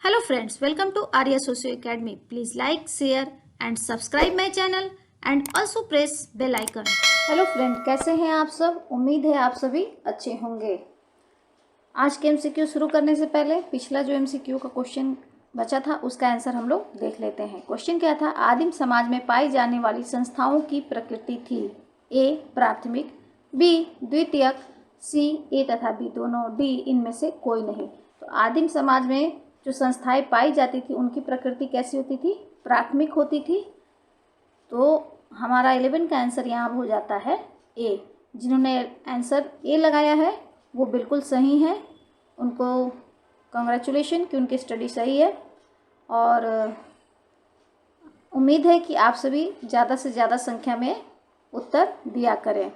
Hello friends, welcome to Arya Socio Academy. Please like, share and subscribe my channel and also press bell icon. Hello friend, कैसे हैं आप सब? उम्मीद है आप सभी अच्छे होंगे। आज के एमसीक्यू शुरू करने से पहले पिछला जो एमसीक्यू का क्वेश्चन बचा था उसका आंसर हम लोग देख लेते हैं। क्वेश्चन क्या था? आदिम समाज में पाई जाने वाली संस्थाओं की प्रकृति थी। ए प्राथमिक, बी द्वितीयक, सी ए तथा बी दोनों, डी इनमें से कोई नहीं। तो आदिम समाज में जो संस्थाएं पाई जाती थी उनकी प्रकृति कैसी होती थी? प्राथमिक होती थी। तो हमारा 11 का आंसर यहाँ हो जाता है ए। जिन्होंने आंसर ए लगाया है वो बिल्कुल सही है, उनको कंग्रेचुलेशन कि उनकी स्टडी सही है। और उम्मीद है कि आप सभी ज़्यादा से ज़्यादा संख्या में उत्तर दिया करें।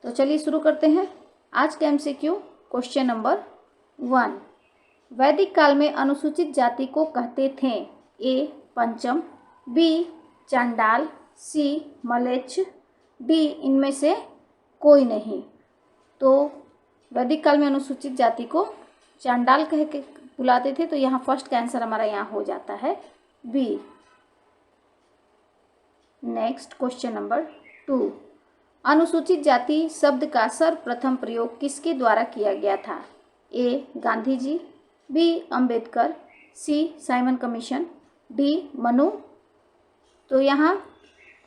तो चलिए शुरू करते हैं आज का एमसीक्यू। क्वेश्चन नंबर 1, वैदिक काल में अनुसूचित जाति को कहते थे। ए पंचम, बी चांडाल, सी मलेच्छ, डी इनमें से कोई नहीं। तो वैदिक काल में अनुसूचित जाति को चांडाल कह के बुलाते थे। तो यहाँ फर्स्ट का आंसर हमारा यहाँ हो जाता है बी। नेक्स्ट क्वेश्चन नंबर 2, अनुसूचित जाति शब्द का सर्वप्रथम प्रयोग किसके द्वारा किया गया था? ए गांधी जी, बी अंबेडकर, सी साइमन कमीशन, डी मनु। तो यहाँ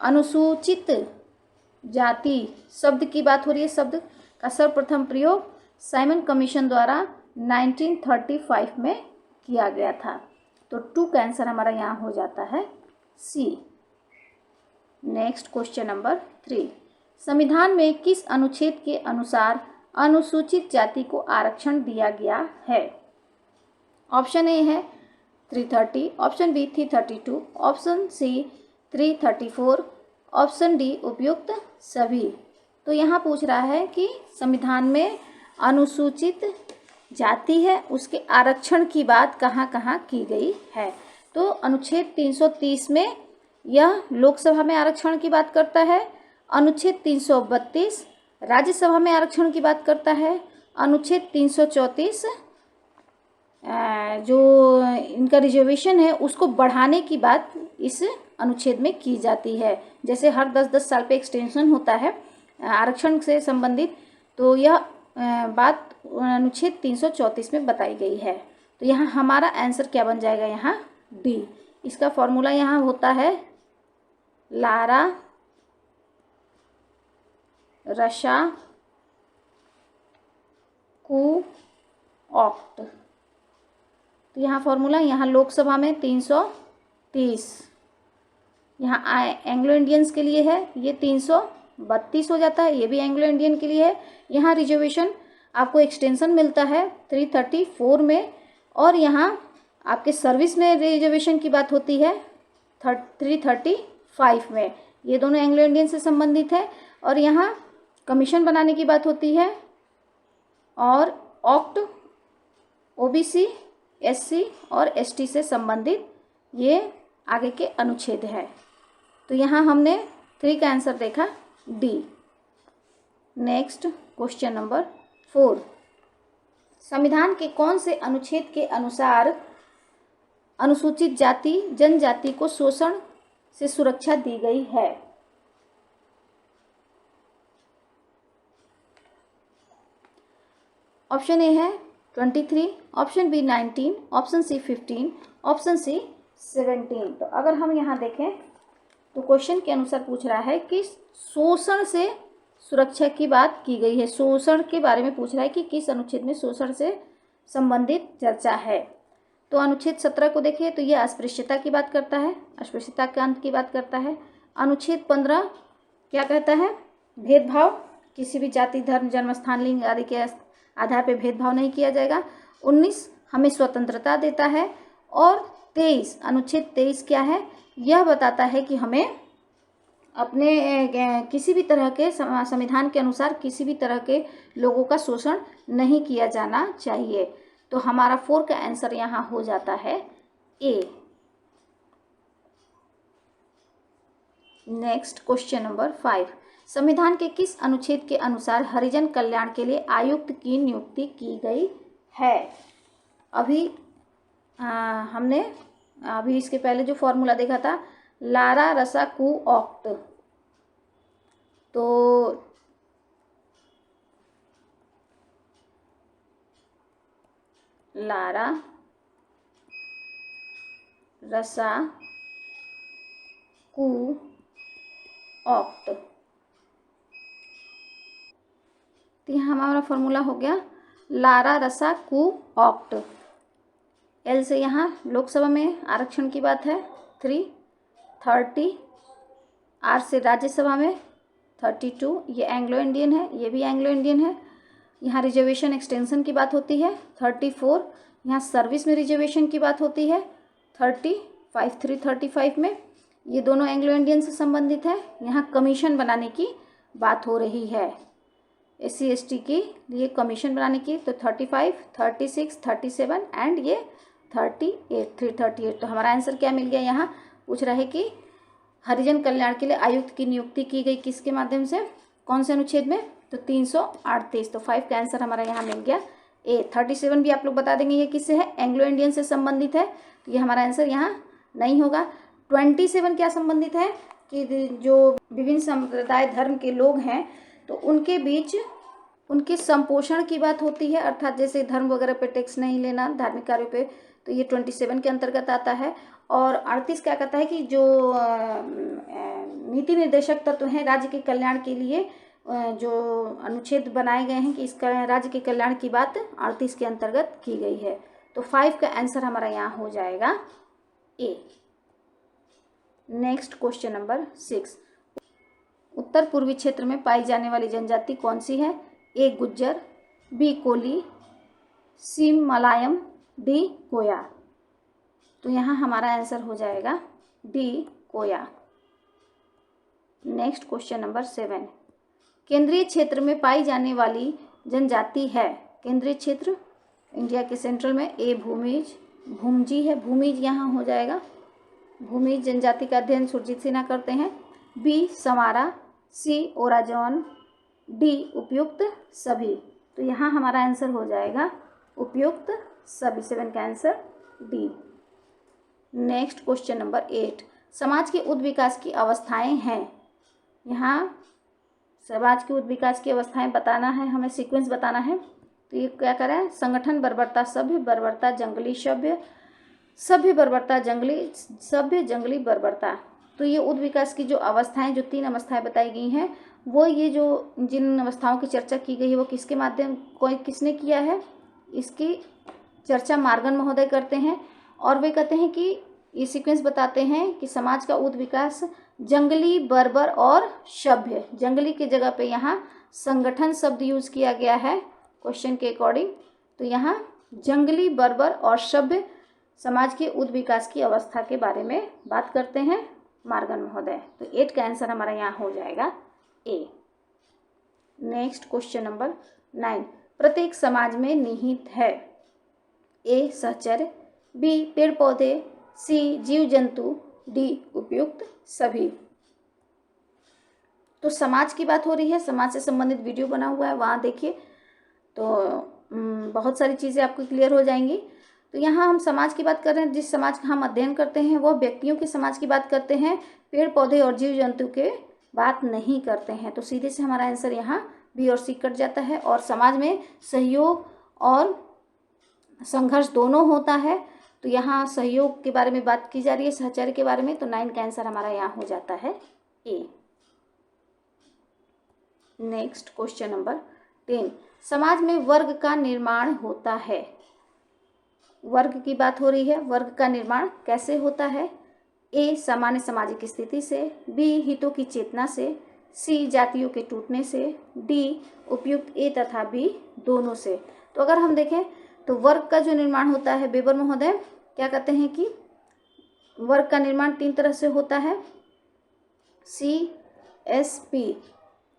अनुसूचित जाति शब्द की बात हो रही है। शब्द का सर्वप्रथम प्रयोग साइमन कमीशन द्वारा 1935 में किया गया था। तो 2 का आंसर हमारा यहाँ हो जाता है सी। नेक्स्ट क्वेश्चन नंबर 3, संविधान में किस अनुच्छेद के अनुसार अनुसूचित जाति को आरक्षण दिया गया है? ऑप्शन ए है 330, option B 332, option C 334, option D उपयुक्त सभी। तो यहाँ पूछ रहा है कि संविधान में अनुसूचित जाति है उसके आरक्षण की बात कहाँ कहाँ की गई है। तो अनुच्छेद 330 में यह लोकसभा में आरक्षण की बात करता है। अनुच्छेद 332 राज्यसभा में आरक्षण की बात करता है। अनुच्छेद 334 जो इनका रिजर्वेशन है उसको बढ़ाने की बात इस अनुच्छेद में की जाती है। जैसे हर 10-10 साल पे एक्सटेंशन होता है आरक्षण से संबंधित, तो यह बात अनुच्छेद 334 में बताई गई है। तो यहाँ हमारा आंसर क्या बन जाएगा? यहाँ डी। इसका फॉर्मूला यहाँ होता है लारा रशा कु ऑक्ट। तो यहाँ फॉर्मूला, यहाँ लोकसभा में 330, यहाँ एंग्लो इंडियंस के लिए है ये 332 हो जाता है, ये भी एंग्लो इंडियन के लिए है। यहाँ रिजर्वेशन आपको एक्सटेंशन मिलता है 334 में, और यहाँ आपके सर्विस में रिजर्वेशन की बात होती है 335 में। ये दोनों एंग्लो इंडियन से संबंधित है। और यहाँ कमीशन बनाने की बात होती है, और ऑक्ट ओबीसी, एससी और एसटी से संबंधित ये आगे के अनुच्छेद है। तो यहाँ हमने 3 का आंसर देखा डी। नेक्स्ट क्वेश्चन नंबर 4, संविधान के कौन से अनुच्छेद के अनुसार अनुसूचित जाति जनजाति को शोषण से सुरक्षा दी गई है? ऑप्शन ए है 23, option B 19, option C 15, option C 17। तो अगर हम यहाँ देखें तो क्वेश्चन के अनुसार पूछ रहा है कि शोषण से सुरक्षा की बात की गई है। शोषण के बारे में पूछ रहा है कि किस अनुच्छेद में शोषण से संबंधित चर्चा है। तो अनुच्छेद 17 को देखिए तो ये अस्पृश्यता की बात करता है, अस्पृश्यता के अंत की बात करता है। अनुच्छेद 15 क्या कहता है? भेदभाव, किसी भी जाति, धर्म, जन्म स्थान, लिंग आदि के आधार पे भेदभाव नहीं किया जाएगा। 19 हमें स्वतंत्रता देता है। और 23 अनुच्छेद 23 क्या है? यह बताता है कि हमें अपने किसी भी तरह के संविधान के अनुसार किसी भी तरह के लोगों का शोषण नहीं किया जाना चाहिए। तो हमारा 4 का आंसर यहाँ हो जाता है ए। नेक्स्ट क्वेश्चन नंबर 5, संविधान के किस अनुच्छेद के अनुसार हरिजन कल्याण के लिए आयुक्त की नियुक्ति की गई है? अभी हमने अभी इसके पहले जो फॉर्मूला देखा था लारा रसा कू ऑक्ट, तो लारा रसा कू ऑक्ट, तो यहाँ हमारा फॉर्मूला हो गया लारा रसा कू ऑक्ट। एल से यहाँ लोकसभा में आरक्षण की बात है 330, आर से राज्यसभा में 32, ये एंग्लो इंडियन है, ये भी एंग्लो इंडियन है। यहाँ रिजर्वेशन एक्सटेंशन की बात होती है 34, यहाँ सर्विस में रिजर्वेशन की बात होती है 335 में, ये दोनों एंग्लो इंडियन से संबंधित है। यहाँ कमीशन बनाने की बात हो रही है SC ST के लिए कमीशन बनाने की, तो 35, 36, 37 एंड ये 38, 338। तो हमारा आंसर क्या मिल गया, यहाँ पूछ रहा है कि हरिजन कल्याण के लिए आयुक्त की नियुक्ति की गई किसके माध्यम से, कौन से अनुच्छेद में, तो 338। तो 5 का आंसर हमारा यहाँ मिल गया A। 37 भी आप लोग बता देंगे ये किससे है, एंग्लो इंडियन से संबंधित है, तो ये हमारा आंसर यहाँ नहीं होगा। 27 क्या संबंधित है कि जो विभिन्न संप्रदाय धर्म के लोग हैं तो उनके बीच उनके संपोषण की बात होती है, अर्थात जैसे धर्म वगैरह पे टैक्स नहीं लेना धार्मिक कार्यों पे, तो ये 27 के अंतर्गत आता है। और 38 क्या कहता है कि जो नीति निर्देशक तत्व हैं राज्य के कल्याण के लिए जो अनुच्छेद बनाए गए हैं कि इसका राज्य के कल्याण की बात 38 के अंतर्गत की गई है। तो 5 का आंसर हमारा यहाँ हो जाएगा A। नेक्स्ट क्वेश्चन नंबर 6, उत्तर पूर्वी क्षेत्र में पाई जाने वाली जनजाति कौन सी है, A Gujjar, B Koli, C मलायम, D कोया। तो यहाँ हमारा आंसर हो जाएगा D कोया। नेक्स्ट क्वेश्चन नंबर 7, केंद्रीय क्षेत्र में पाई जाने वाली जनजाति है, केंद्रीय क्षेत्र इंडिया के सेंट्रल में A भूमिज, भूमजी है, भूमिज यहाँ हो जाएगा, भूमिज जनजाति का अध्ययन सुरजीत सिन्हा करते हैं। B समारा, C ओराजोन, D उपयुक्त सभी। तो यहाँ हमारा आंसर हो जाएगा उपयुक्त सभी, 7 का answer D। Next question number 8, समाज के उच्च विकास की अवस्थाएं हैं, यहाँ समाज के उच्च विकास की अवस्थाएं बताना है, हमें सीक्वेंस बताना है। तो ये क्या कर रहा है, संगठन बर्बरता सभ्य, बर्बरता जंगली सभ्य, सभ्य बर्बरता जंगली, सभ्य जंगली बर्बरता। तो ये उच्च विकास की जो अवस्थाएं, जो 3 अवस्थाएं बताई गई हैं, वो ये जो जिन अवस्थाओं की चर्चा की गई है वो किसके माध्यम किसने किया है, इसकी चर्चा मार्गन महोदय करते हैं। और वे कहते हैं कि ये सीक्वेंस बताते हैं कि समाज का उच्च विकास जंगली, बर्बर और सभ्य, जंगली की जगह पे यहाँ संगठन शब्द यूज किया गया है क्वेश्चन के अकॉर्डिंग। तो यहाँ जंगली, बर्बर और सभ्य समाज के उच्च विकास की अवस्था के बारे में बात करते हैं मार्गन महोदय। तो 8 का आंसर हमारा यहाँ हो जाएगा A। नेक्स्ट क्वेश्चन नंबर 9, प्रत्येक समाज में निहित है, A सहचर्य, B पेड़ पौधे, C जीव जंतु, D उपयुक्त सभी। तो समाज की बात हो रही है, समाज से संबंधित वीडियो बना हुआ है, वहाँ देखिए, तो बहुत सारी चीज़ें आपको क्लियर हो जाएंगी। तो यहाँ हम समाज की बात कर रहे हैं, जिस समाज का हम अध्ययन करते हैं वह व्यक्तियों के समाज की बात करते हैं, पेड़ पौधे और जीव जंतु के बात नहीं करते हैं। तो सीधे से हमारा आंसर यहाँ B और C कट जाता है। और समाज में सहयोग और संघर्ष दोनों होता है, तो यहाँ सहयोग के बारे में बात की जा रही है, सहचर्य के बारे में। तो 9 का आंसर हमारा यहाँ हो जाता है A। नेक्स्ट क्वेश्चन नंबर 10, समाज में वर्ग का निर्माण होता है, वर्ग की बात हो रही है, वर्ग का निर्माण कैसे होता है, A सामान्य सामाजिक स्थिति से, B हितों की चेतना से, C जातियों के टूटने से, D उपयुक्त A तथा B दोनों से। तो अगर हम देखें तो वर्ग का जो निर्माण होता है, वेबर महोदय क्या कहते हैं कि वर्ग का निर्माण 3 तरह से होता है, CSP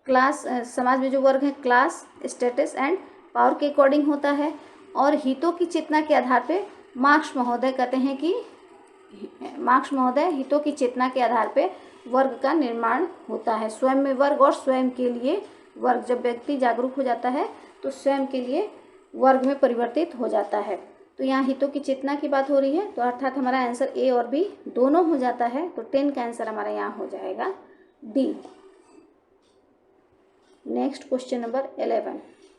क्लास, समाज में जो वर्ग है क्लास, स्टेटस एंड पावर के अकॉर्डिंग होता है। और हितों की चेतना के आधार पे मार्क्स महोदय कहते हैं कि मार्क्स महोदय हितों की चेतना के आधार पे वर्ग का निर्माण होता है, स्वयं में वर्ग और स्वयं के लिए वर्ग। जब व्यक्ति जागरूक हो जाता है तो स्वयं के लिए वर्ग में परिवर्तित हो जाता है। तो यहाँ हितों की चेतना की बात हो रही है, तो अर्थात हमारा आंसर ए और बी दोनों हो जाता है। तो 10 का आंसर हमारा यहाँ हो जाएगा D. Next question number 11,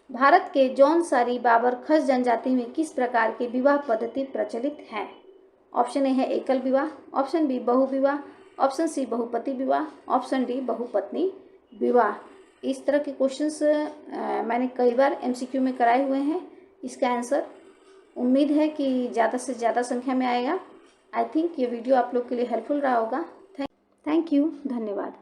Bharat के जौनसारी बाबर खस जनजाति में किस प्रकार की विवाह पद्धति प्रचलित है? ऑप्शन ए है एकल विवाह, ऑप्शन बी बहुविवाह, ऑप्शन सी बहुपति विवाह, ऑप्शन डी बहुपत्नी विवाह। इस तरह के क्वेश्चंस मैंने कई बार एमसीक्यू में कराए हुए हैं। इसका आंसर उम्मीद है कि ज़्यादा से ज़्यादा संख्या में आएगा। आई थिंक ये वीडियो आप लोग के लिए हेल्पफुल रहा होगा। थैंक यू, धन्यवाद।